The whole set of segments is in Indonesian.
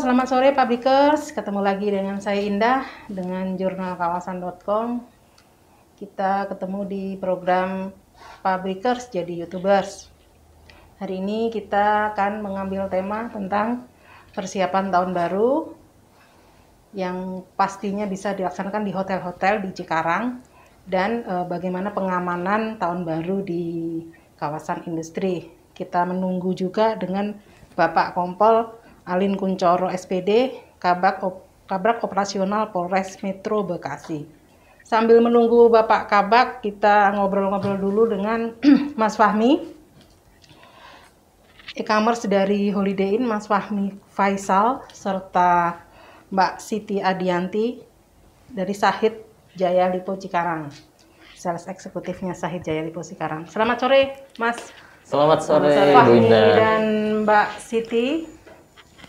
selamat sore Publikers. Ketemu lagi dengan saya Indah dengan jurnalkawasan.com. Kita ketemu di program Publikers jadi YouTubers. Hari ini kita akan mengambil tema tentang persiapan tahun baru yang pastinya bisa dilaksanakan di hotel-hotel di Cikarang dan bagaimana pengamanan tahun baru di kawasan industri. Kita menunggu juga dengan Bapak Kompol Alin Kuncoro SPD, Kabak Operasional Polres Metro Bekasi. Sambil menunggu Bapak Kabak, kita ngobrol-ngobrol dulu dengan Mas Fahmi, e-commerce dari Holiday Inn, Mas Fahmi Faisal, serta Mbak Siti Adianti dari Sahid Jaya Lipo Cikarang, sales eksekutifnya Sahid Jaya Lipo Cikarang. Selamat sore, Mas. Selamat sore, Mas Bu Fahmi Indah. dan Mbak Siti.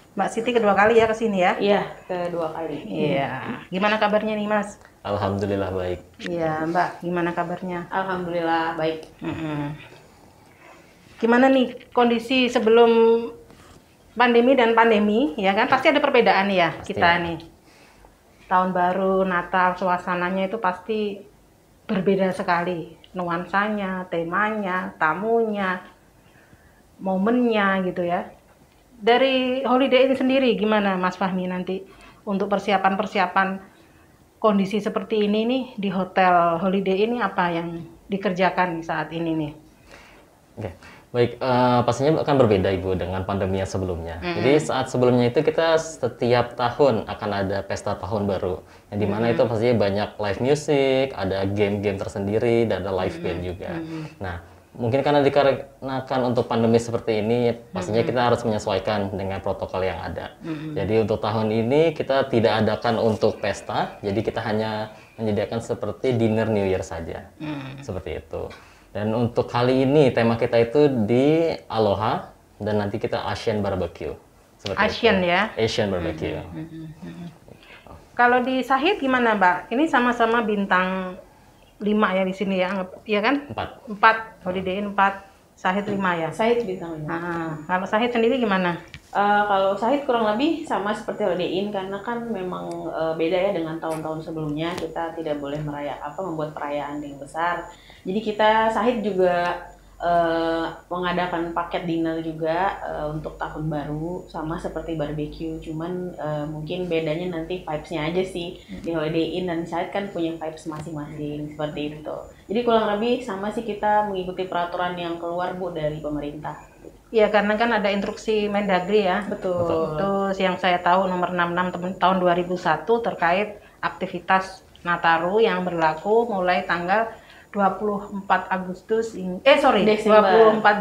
Mbak Siti kedua kali ya kesini ya? Iya, kedua kali. Iya. Gimana kabarnya nih, Mas? Alhamdulillah baik. Iya, Mbak. Gimana kabarnya? Alhamdulillah baik. Gimana nih kondisi sebelum pandemi dan pandemi, ya kan? Pasti ada perbedaan ya kita nih. Tahun baru, Natal, suasananya itu pasti berbeda sekali. Nuansanya, temanya, tamunya, momennya gitu ya. Dari Holiday Inn sendiri gimana Mas Fahmi nanti untuk persiapan kondisi seperti ini nih di hotel Holiday Inn ini apa yang dikerjakan saat ini nih? Oke, baik. Pastinya akan berbeda Ibu dengan pandemi yang sebelumnya. Jadi saat sebelumnya itu kita setiap tahun akan ada pesta tahun baru, yang dimana itu pastinya banyak live music, ada game-game tersendiri, dan ada live band juga. Nah, mungkin karena dikarenakan untuk pandemi seperti ini, pastinya kita harus menyesuaikan dengan protokol yang ada. Jadi untuk tahun ini kita tidak adakan untuk pesta, jadi kita hanya menyediakan seperti dinner New Year saja, seperti itu. Dan untuk kali ini tema kita itu di Aloha dan nanti kita Asian Barbecue. Asian itu. ya? Asian Barbecue. Kalau di Sahid gimana Mbak? Ini sama-sama bintang 5 ya di sini ya, iya kan? 4, Holiday Inn 4, Sahid 5 ya? Sahid bintang 5. Kalau Sahid sendiri gimana? Kalau Sahid kurang lebih sama seperti Holiday Inn karena kan memang beda ya dengan tahun-tahun sebelumnya. Kita tidak boleh membuat perayaan yang besar. Jadi kita Sahid juga mengadakan paket dinner juga untuk tahun baru sama seperti barbecue, cuman mungkin bedanya nanti vibes-nya aja sih. Di Holiday Inn dan Sahid kan punya vibes masing-masing seperti itu. Jadi kurang lebih sama sih, kita mengikuti peraturan yang keluar Bu dari pemerintah. Iya, karena kan ada instruksi Mendagri ya. Betul. Itu yang saya tahu nomor 66 tahun 2001 terkait aktivitas Nataru yang berlaku mulai tanggal 24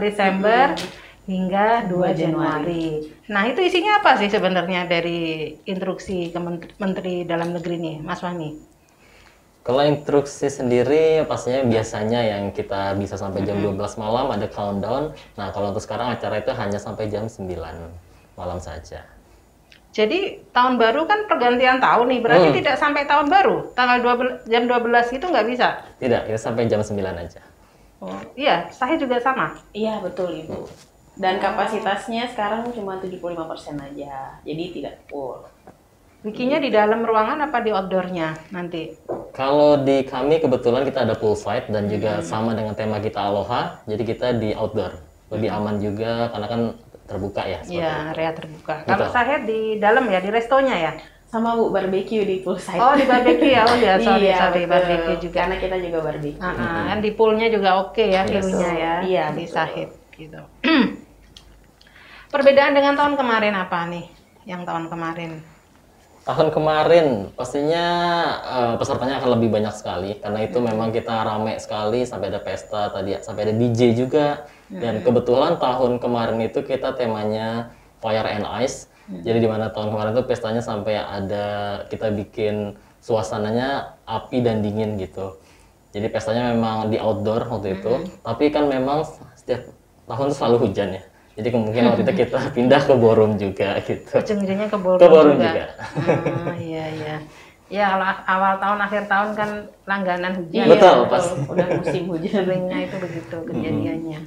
Desember hingga 2 Januari. Nah, itu isinya apa sih sebenarnya dari instruksi Menteri Dalam Negeri nih, Mas Fahmi? Kalau instruksi sendiri pastinya biasanya yang kita bisa sampai jam 12 malam ada countdown. Nah, kalau untuk sekarang acara itu hanya sampai jam 9 malam saja. Jadi tahun baru kan pergantian tahun nih, berarti tidak sampai tahun baru, jam 12 itu nggak bisa? Tidak, kita sampai jam 9 aja. Oh, iya, Sahid juga sama? Iya, betul Ibu. Dan kapasitasnya sekarang cuma 75% aja, jadi tidak full. Bikinnya di dalam ruangan apa di outdoornya nanti? Kalau di kami kebetulan kita ada poolside dan juga sama dengan tema kita Aloha, jadi kita di outdoor. Lebih aman juga karena kan terbuka ya. Iya, area terbuka. Kalau Sahid di dalam ya, di restonya ya? Sama Bu, barbecue di poolside. Oh, di barbecue ya? Oh ya, sorry, betul. barbecue juga. Karena kita juga barbecue. Kan di poolnya juga oke ya, view-nya ya? Iya, di betul. Sahid gitu. Perbedaan dengan tahun kemarin apa nih? Yang tahun kemarin? Tahun kemarin pastinya pesertanya akan lebih banyak sekali karena itu memang kita rame sekali, sampai ada pesta tadi, sampai ada DJ juga. Dan kebetulan tahun kemarin itu kita temanya Fire and Ice. Jadi dimana tahun kemarin itu pestanya sampai ada, kita bikin suasananya api dan dingin gitu. Jadi pestanya memang di outdoor waktu itu, tapi kan memang setiap tahun selalu hujan ya. Jadi kemungkinan waktu itu kita pindah ke ballroom juga gitu. Ujung-ujungnya ke ballroom ballroom juga. Iya. Ya, kalau awal tahun, akhir tahun kan langganan hujan. Betul, ya. pasti. Udah musim hujan. Seringnya itu begitu kejadiannya.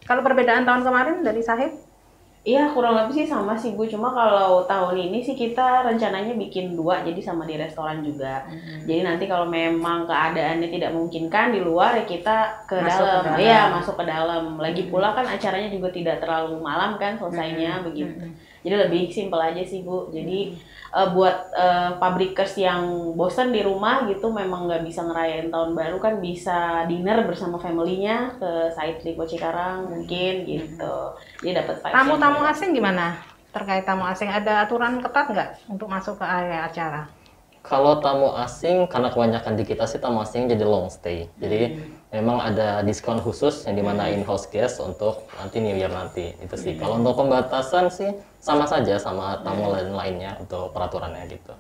Kalau perbedaan tahun kemarin dari Sahid? Iya, kurang lebih sih sama sih Bu. Cuma kalau tahun ini sih kita rencananya bikin dua, jadi sama di restoran juga. Jadi nanti kalau memang keadaannya tidak memungkinkan di luar ya kita ke Masuk ke dalam. dalam. Iya, masuk ke dalam. Lagi pula kan acaranya juga tidak terlalu malam kan selesainya begitu. Jadi lebih simpel aja sih Bu. Jadi buat pabrikers yang bosen di rumah gitu memang nggak bisa ngerayain tahun baru kan bisa dinner bersama family-nya ke Site Lipo Cikarang mungkin gitu. Jadi dapat vibes yang Tamu-tamu beda. asing gimana? Terkait tamu asing, ada aturan ketat nggak untuk masuk ke area acara? Kalau tamu asing, karena kebanyakan di kita sih tamu asing jadi long stay. Jadi memang ada diskon khusus yang dimana in-house guest untuk nanti New Year nanti. Itu sih. Kalau untuk pembatasan sih sama saja sama tamu lain-lainnya untuk peraturannya gitu.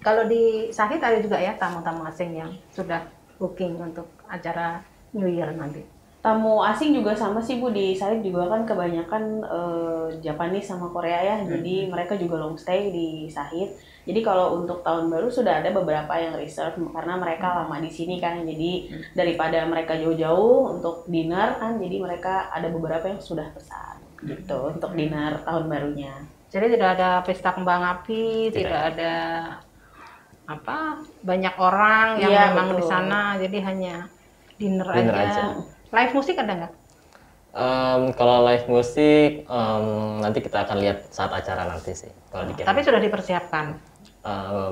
Kalau di Sahid ada juga ya tamu-tamu asing yang sudah booking untuk acara New Year nanti. Tamu asing juga sama sih Bu, di Site juga kan kebanyakan Japanese sama Korea ya. Jadi mereka juga long stay di Sahid. Jadi kalau untuk tahun baru sudah ada beberapa yang reserve karena mereka lama di sini kan. Jadi daripada mereka jauh-jauh untuk dinner kan, jadi mereka ada beberapa yang sudah pesan gitu untuk dinner tahun barunya. Jadi tidak ada pesta kembang api, Tidak. tidak ada apa banyak orang yang Iya, memang di betul. sana, jadi hanya dinner Dinner aja. aja. Live musik ada nggak? Kalau live musik nanti kita akan lihat saat acara nanti sih. Kalau di Tapi sudah dipersiapkan.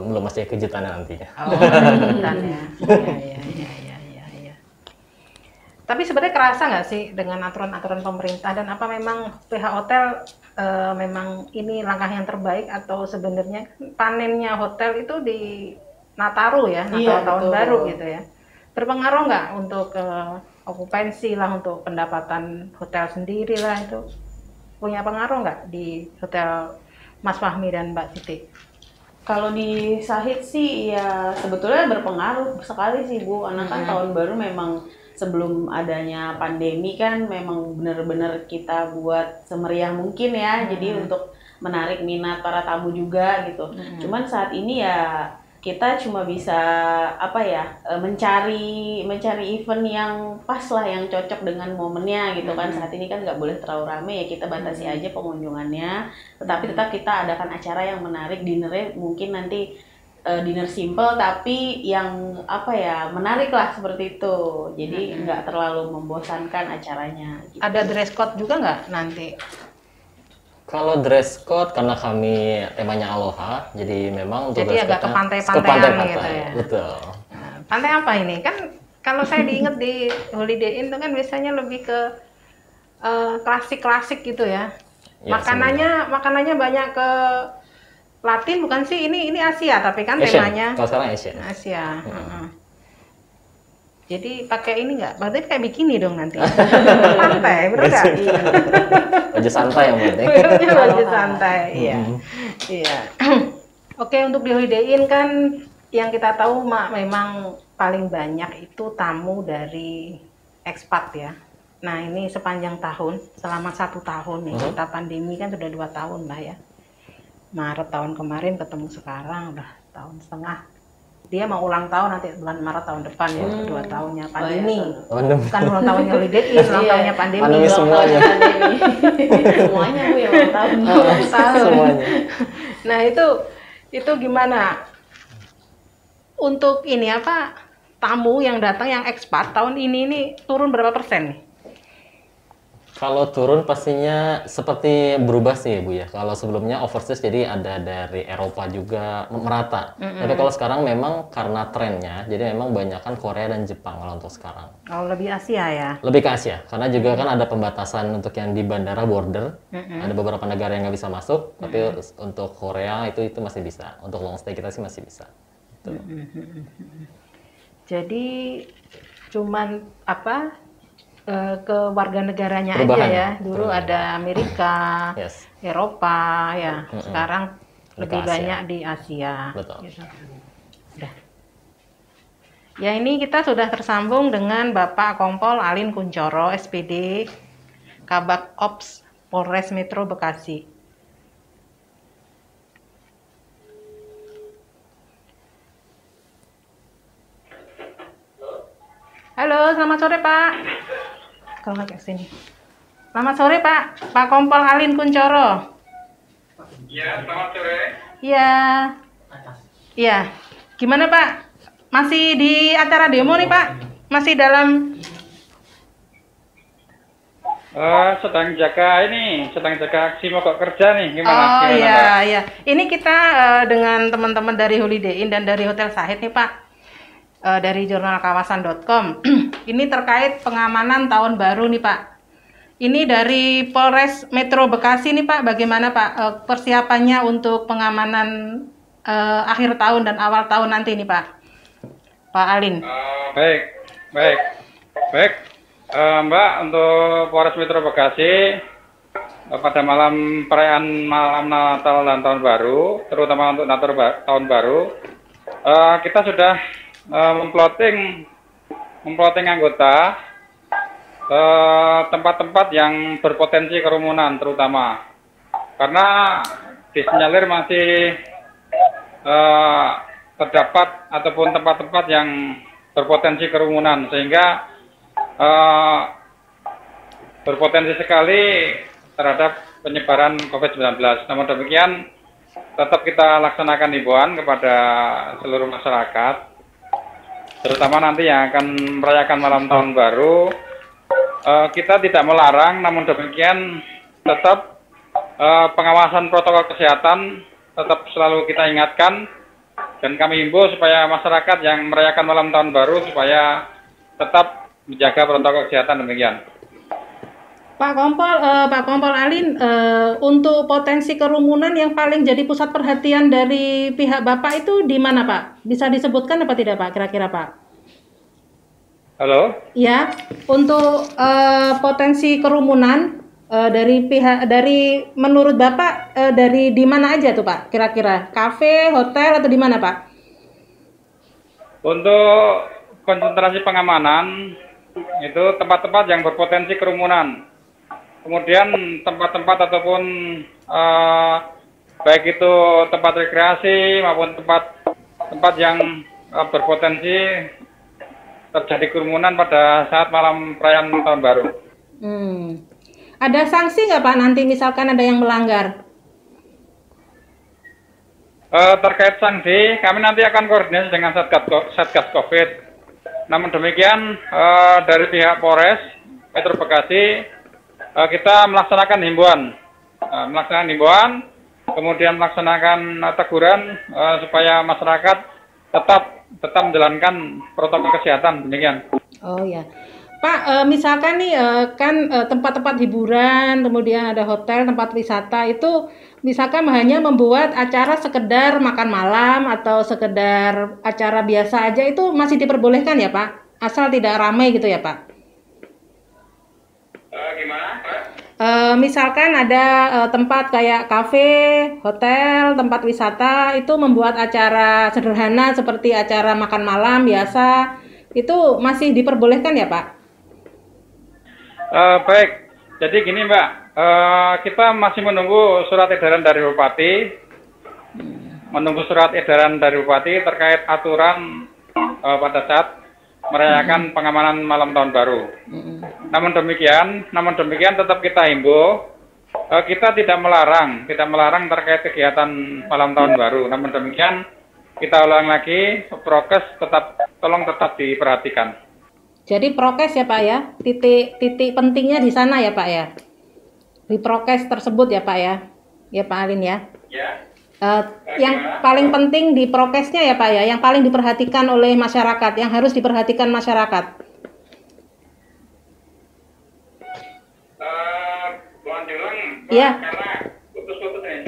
belum, masih kejutannya nantinya. Oh, kejutan ya. Iya. Tapi sebenarnya kerasa nggak sih dengan aturan-aturan pemerintah dan apa memang pihak hotel memang ini langkah yang terbaik atau sebenarnya panennya hotel itu di Nataru ya, Natal Iya, tahun betul. baru gitu ya. Berpengaruh nggak untuk okupansi lah, untuk pendapatan hotel sendiri lah, itu punya pengaruh nggak di hotel Mas Fahmi dan Mbak Siti? Kalau di Sahid sih ya sebetulnya berpengaruh sekali sih Bu, karena kan tahun baru memang sebelum adanya pandemi kan memang benar-benar kita buat semeriah mungkin ya, jadi untuk menarik minat para tamu juga gitu. Cuman saat ini ya kita cuma bisa apa ya mencari event yang pas lah, yang cocok dengan momennya gitu kan. Saat ini kan nggak boleh terlalu rame ya, kita batasi aja pengunjungannya, tetapi tetap kita adakan acara yang menarik. Dinnernya mungkin nanti dinner simple tapi yang apa ya menarik lah seperti itu, jadi nggak terlalu membosankan acaranya gitu. Ada dress code juga nggak nanti? Kalau dress code, karena kami temanya Aloha, jadi memang untuk Jadi dress agak ke code-nya pantai-pantaian ke pantai-pantai, gitu ya. betul. Nah, pantai apa ini? Kan kalau saya diingat di Holiday Inn itu kan biasanya lebih ke klasik-klasik gitu ya. Ya, Makanannya banyak ke Latin bukan sih? Ini Asia tapi kan Asian. temanya Kalau sekarang Asian. Asia. Jadi pakai ini nggak? Berarti kayak bikini dong nanti. Pantai, bener nggak? Baju santai yang penting. Bajunya baju santai, iya. Iya. Oke, untuk di Holiday Inn kan yang kita tahu memang paling banyak itu tamu dari ekspat ya. Nah ini sepanjang tahun, selama 1 tahun nih, kita pandemi kan sudah 2 tahun lah ya. Maret tahun kemarin ketemu sekarang udah tahun setengah. Dia mau ulang tahun nanti bulan Maret tahun depan ya, 2 tahunnya pandemi. Pandemi. Bukan ulang tahunnya Holiday Inn, ulang tahunnya pandemi. Pandemi semuanya. Semuanya Bu ya ulang tahun. Ulang tahun. Semuanya. Nah itu gimana? Untuk ini apa tamu yang datang yang ekspat tahun ini turun berapa persen nih? Kalau turun pastinya seperti berubah sih Bu ya. Kalau sebelumnya overseas jadi ada dari Eropa juga merata. Tapi kalau sekarang memang karena trennya, jadi memang banyakkan Korea dan Jepang kalau untuk sekarang. Kalau lebih Asia ya. Lebih ke Asia, karena juga kan ada pembatasan untuk yang di bandara border. Ada beberapa negara yang nggak bisa masuk, tapi untuk Korea itu masih bisa. Untuk long stay kita sih masih bisa. Gitu. Jadi cuman apa ke warga negaranya Perubahan. aja ya. Dulu ada Amerika, Yes. Eropa ya. Sekarang lebih Ke Asia. banyak di Asia. Betul. Gitu. Udah. Ya ini kita sudah tersambung dengan Bapak Kompol Alin Kuncoro, SPD Kabak Ops Polres Metro Bekasi. Halo, selamat sore Pak. Kalau nggak ke sini. Selamat sore Pak, Pak Kompol Alin Kuncoro. Ya, selamat sore. Iya. Iya. Gimana Pak? Masih di acara demo nih Pak? Masih dalam sedang jaga aksi mogok kerja nih. Oh Gimana, iya, Pak? iya. Ini kita dengan teman-teman dari Holiday Inn dan dari Hotel Sahid nih Pak, dari jurnalkawasan.com. Ini terkait pengamanan tahun baru nih Pak. Ini dari Polres Metro Bekasi nih Pak, bagaimana Pak persiapannya untuk pengamanan akhir tahun dan awal tahun nanti nih Pak? Pak Alin. Baik, baik, baik. Mbak, untuk Polres Metro Bekasi pada malam perayaan malam Natal dan Tahun Baru, terutama untuk Tahun Baru, kita sudah memploting anggota tempat-tempat yang berpotensi kerumunan, terutama karena disinyalir masih terdapat ataupun tempat-tempat yang berpotensi kerumunan, sehingga berpotensi sekali terhadap penyebaran COVID-19. Namun demikian, tetap kita laksanakan himbauan kepada seluruh masyarakat, terutama nanti yang akan merayakan malam tahun baru. Kita tidak melarang, namun demikian tetap pengawasan protokol kesehatan tetap selalu kita ingatkan, dan kami himbau supaya masyarakat yang merayakan malam tahun baru supaya tetap menjaga protokol kesehatan. Demikian. Pak Kompol Alin, untuk potensi kerumunan yang paling jadi pusat perhatian dari pihak Bapak itu di mana Pak? Bisa disebutkan apa tidak Pak, kira-kira Pak? Halo? Ya, untuk potensi kerumunan dari menurut Bapak dari di mana aja tuh Pak? Kira-kira kafe, hotel atau di mana Pak? Untuk konsentrasi pengamanan itu tempat-tempat yang berpotensi kerumunan. Kemudian tempat-tempat ataupun baik itu tempat rekreasi maupun tempat yang berpotensi terjadi kerumunan pada saat malam perayaan tahun baru. Ada sanksi nggak Pak nanti misalkan ada yang melanggar? Terkait sanksi, kami nanti akan koordinasi dengan Satgas COVID. Namun demikian, dari pihak Polres Metro Bekasi, kita melaksanakan himbauan, kemudian melaksanakan teguran supaya masyarakat tetap menjalankan protokol kesehatan. Demikian. Oh ya, Pak, misalkan nih kan tempat-tempat hiburan, kemudian ada hotel, tempat wisata itu misalkan hanya membuat acara sekedar makan malam atau sekedar acara biasa aja itu masih diperbolehkan ya Pak? Asal tidak ramai gitu ya Pak? Gimana? Misalkan ada tempat kayak kafe, hotel, tempat wisata itu membuat acara sederhana seperti acara makan malam biasa, itu masih diperbolehkan ya Pak? Baik, jadi gini Mbak, kita masih menunggu surat edaran dari Bupati, terkait aturan pada saat merayakan pengamanan malam tahun baru. Namun demikian tetap kita himbau, kita tidak melarang terkait kegiatan malam tahun baru. Namun demikian kita ulang lagi, prokes tolong tetap diperhatikan. Jadi prokes ya Pak ya, titik pentingnya di sana ya Pak ya, di prokes tersebut ya Pak ya Pak Alin ya. Ya. Yang paling penting di prokesnya ya Pak ya, yang paling diperhatikan oleh masyarakat, yang harus diperhatikan masyarakat. Iya.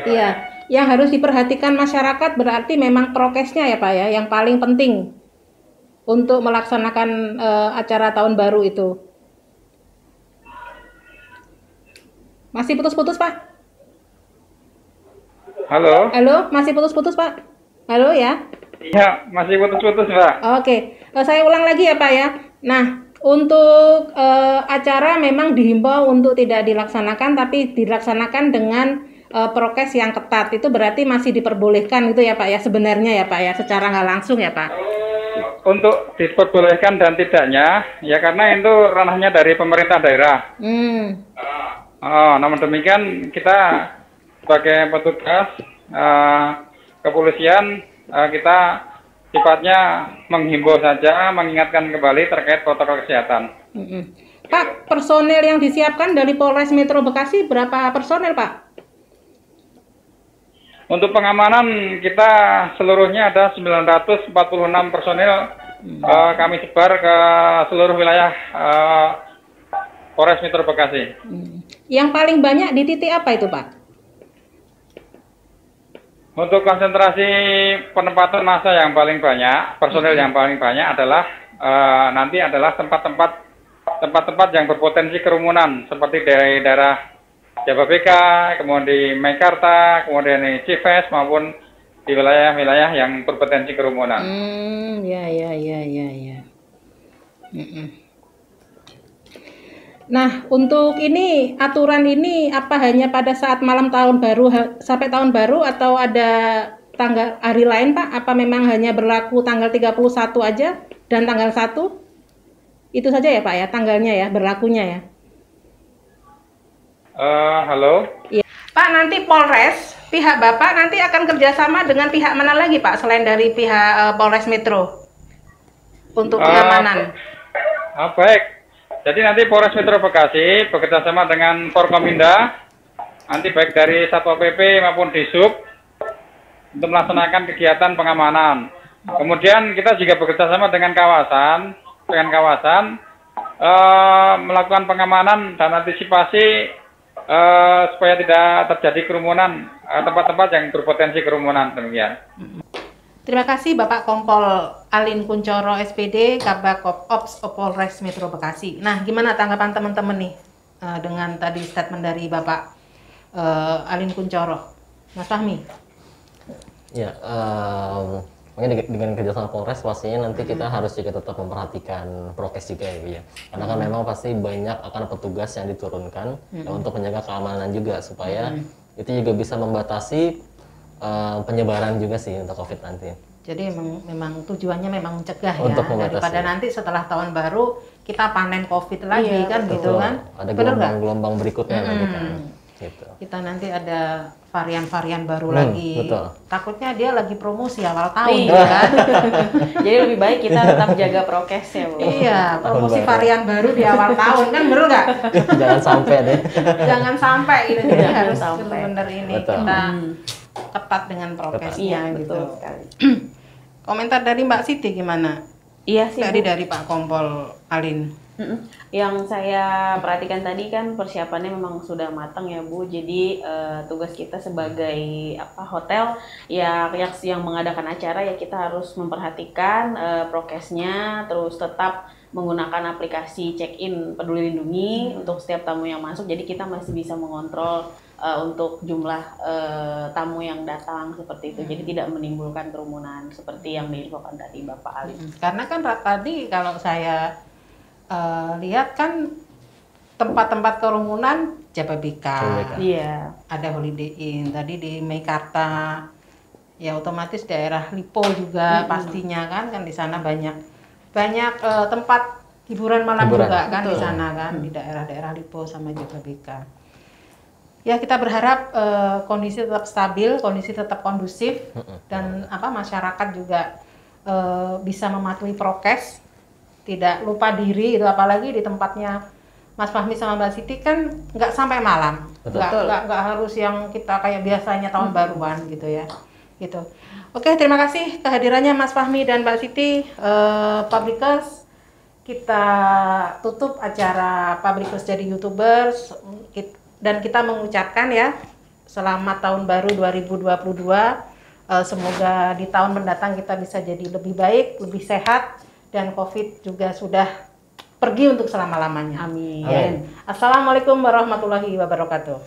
Iya, yang harus diperhatikan masyarakat berarti memang prokesnya ya Pak ya, yang paling penting untuk melaksanakan acara tahun baru itu. Masih putus-putus Pak? Halo? Halo, masih putus-putus Pak? Halo ya? Iya, masih putus-putus Mbak. Oke, saya ulang lagi ya Pak ya. Nah, untuk acara memang dihimbau untuk tidak dilaksanakan, tapi dilaksanakan dengan prokes yang ketat. Itu berarti masih diperbolehkan itu ya Pak ya, sebenarnya ya Pak ya, secara nggak langsung ya Pak. Untuk diperbolehkan dan tidaknya, ya karena itu ranahnya dari pemerintah daerah. Namun demikian kita sebagai petugas kepolisian kita sifatnya menghimbau saja, mengingatkan kembali terkait protokol kesehatan. Pak, personel yang disiapkan dari Polres Metro Bekasi berapa personel, Pak? Untuk pengamanan kita seluruhnya ada 946 personil. Kami sebar ke seluruh wilayah Polres Metro Bekasi. Yang paling banyak di titik apa itu, Pak? Untuk konsentrasi penempatan massa yang paling banyak, personil yang paling banyak adalah nanti adalah tempat-tempat yang berpotensi kerumunan seperti dari daerah Jababeka, kemudian di Meikarta, kemudian di Cives maupun di wilayah-wilayah yang berpotensi kerumunan. Ya. Nah, untuk ini aturan ini apa hanya pada saat malam tahun baru sampai tahun baru atau ada tanggal hari lain, Pak? Apa memang hanya berlaku tanggal 31 aja dan tanggal 1? Itu saja ya, Pak ya, tanggalnya ya, berlakunya ya. Halo. Iya. Pak, nanti Polres, pihak Bapak nanti akan kerjasama dengan pihak mana lagi, Pak, selain dari pihak Polres Metro untuk pengamanan? Baik. Jadi nanti Polres Metro Bekasi bekerjasama dengan Forkominda, nanti baik dari Satpol PP maupun Disub untuk melaksanakan kegiatan pengamanan. Kemudian kita juga bekerjasama dengan kawasan melakukan pengamanan dan antisipasi supaya tidak terjadi kerumunan tempat-tempat yang berpotensi kerumunan, demikian. Terima kasih Bapak Kompol Alin Kuncoro SPD, Kabak Ops Polres Metro Bekasi. Nah, gimana tanggapan teman-teman nih dengan tadi statement dari Bapak Alin Kuncoro, Mas Fahmi? Ya, mungkin dengan kerjasama Polres pastinya nanti kita harus juga tetap memperhatikan prokes juga ya, Bu ya. Karena kan memang pasti banyak akan petugas yang diturunkan untuk menjaga keamanan juga supaya itu juga bisa membatasi penyebaran juga sih untuk COVID-19. Jadi memang tujuannya memang mencegah untuk ya, daripada nanti setelah tahun baru kita panen COVID lagi kan gitu kan. Ada gelombang-gelombang berikutnya nanti kan. Gitu. Kita nanti ada varian-varian baru lagi. Betul. Takutnya dia lagi promosi awal tahun kan. Jadi lebih baik kita tetap jaga prokes ya, Bu. Iya, promosi varian baru di awal tahun kan, bener nggak? Jangan sampai deh. Jangan sampai gitu. Jadi Jangan harus sampai. benar-benar ini Betul. kita ketat dengan prokesnya gitu. Betul sekali. Komentar dari Mbak Siti gimana? Iya sih, Tadi Bu. dari Pak Kompol Alin. Yang saya perhatikan tadi kan persiapannya memang sudah matang ya, Bu. Jadi tugas kita sebagai hotel yang mengadakan acara ya kita harus memperhatikan prokesnya, terus tetap menggunakan aplikasi check-in Peduli Lindungi untuk setiap tamu yang masuk. Jadi kita masih bisa mengontrol untuk jumlah tamu yang datang seperti itu. Jadi tidak menimbulkan kerumunan seperti yang diinfokan tadi Bapak Ali. Karena kan tadi kalau saya lihat kan tempat-tempat kerumunan Jababeka, Iya. ada Holiday Inn, tadi di Meikarta, ya otomatis daerah Lipo juga pastinya kan di sana banyak tempat hiburan malam juga kan di sana kan di daerah-daerah Lipo sama Jababeka. Ya kita berharap kondisi tetap stabil, kondisi tetap kondusif dan masyarakat juga bisa mematuhi prokes. Tidak lupa diri itu, apalagi di tempatnya Mas Fahmi sama Mbak Siti kan nggak sampai malam, nggak harus yang kita kayak biasanya tahun baruan gitu ya, gitu. Oke, terima kasih kehadirannya Mas Fahmi dan Mbak Siti. Publikers, kita tutup acara Publikers jadi YouTubers dan kita mengucapkan ya selamat tahun baru 2022. Semoga di tahun mendatang kita bisa jadi lebih baik, lebih sehat, dan COVID juga sudah pergi untuk selama-lamanya. Amin. Assalamualaikum warahmatullahi wabarakatuh.